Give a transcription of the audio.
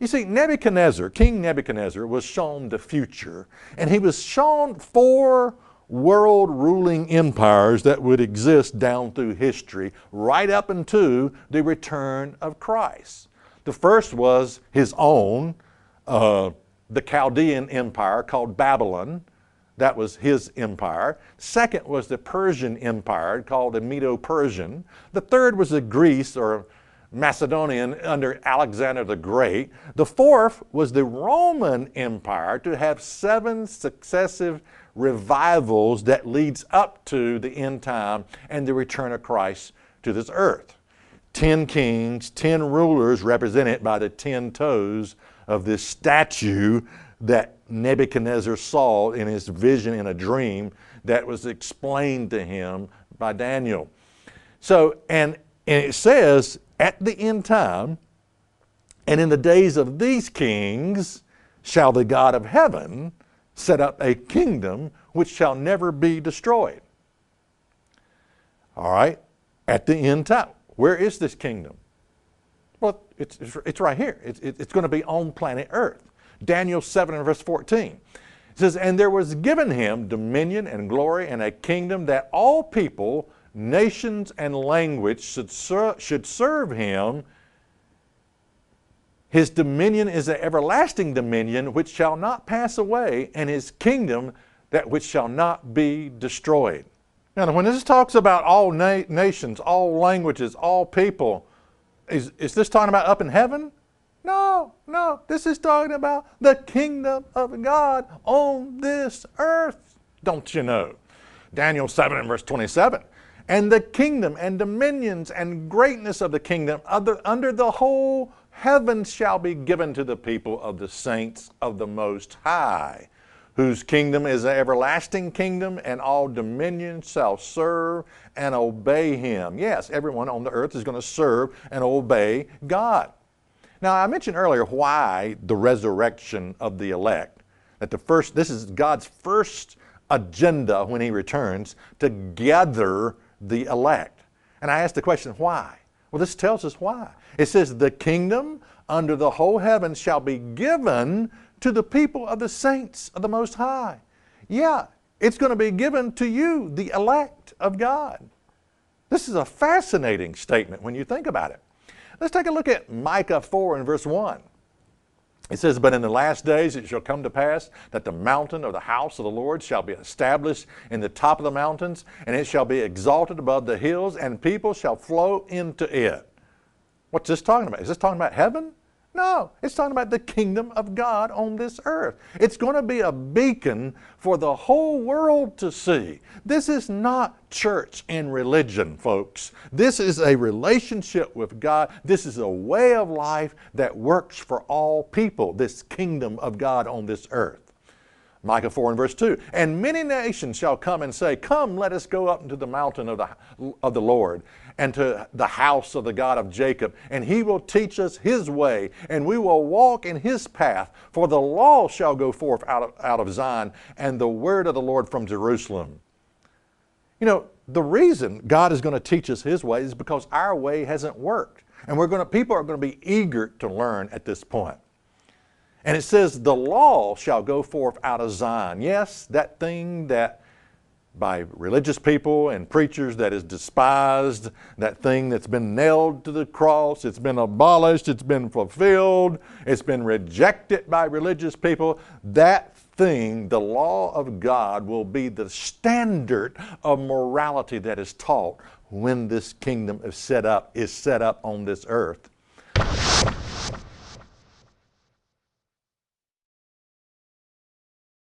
You see, Nebuchadnezzar, King Nebuchadnezzar, was shown the future, and he was shown 4 world-ruling empires that would exist down through history, right up into the return of Christ. The first was his own, the Chaldean Empire called Babylon. That was his empire. Second was the Persian Empire called the Medo-Persian. The third was the Greece or Macedonian under Alexander the Great. The fourth was the Roman Empire, to have 7 successive revivals that leads up to the end time and the return of Christ to this earth. 10 kings, 10 rulers represented by the 10 toes of this statue that Nebuchadnezzar saw in his vision in a dream that was explained to him by Daniel. So, and it says, at the end time, and in the days of these kings, shall the God of heaven set up a kingdom which shall never be destroyed. All right, at the end time. Where is this kingdom? Well, it's right here. It's going to be on planet Earth. Daniel 7 and verse 14. It says, and there was given him dominion and glory and a kingdom that all people, nations, and language should serve him. His dominion is an everlasting dominion which shall not pass away, and his kingdom that which shall not be destroyed. Now, when this talks about all nations, all languages, all people, is this talking about up in heaven? No, no. This is talking about the kingdom of God on this earth. Don't you know? Daniel 7 and verse 27. And the kingdom and dominions and greatness of the kingdom under the whole heaven shall be given to the people of the saints of the Most High, whose kingdom is an everlasting kingdom, and all dominions shall serve and obey him. Yes, everyone on the earth is going to serve and obey God. Now, I mentioned earlier why the resurrection of the elect. This is God's first agenda when he returns, to gather the elect. And I asked the question, why? Well, this tells us why. It says, the kingdom under the whole heaven shall be given to the people of the saints of the Most High. Yeah, it's going to be given to you, the elect of God. This is a fascinating statement when you think about it. Let's take a look at Micah 4 and verse 1. It says, but in the last days it shall come to pass that the mountain of the house of the Lord shall be established in the top of the mountains, and it shall be exalted above the hills, and people shall flow into it. What's this talking about? Is this talking about heaven? No, it's talking about the kingdom of God on this earth. It's going to be a beacon for the whole world to see. This is not church and religion, folks. This is a relationship with God. This is a way of life that works for all people, this kingdom of God on this earth. Micah 4 and verse 2, and many nations shall come and say, come, let us go up into the mountain of the Lord, and to the house of the God of Jacob, and he will teach us his way, and we will walk in his path. For the law shall go forth out of Zion, and the word of the Lord from Jerusalem. You know, the reason God is going to teach us his way is because our way hasn't worked. And people are going to be eager to learn at this point. And it says, the law shall go forth out of Zion. Yes, that thing that by religious people and preachers that is despised, that thing that's been nailed to the cross, it's been abolished, it's been fulfilled, it's been rejected by religious people. That thing, the law of God, will be the standard of morality that is taught when this kingdom is set up on this earth.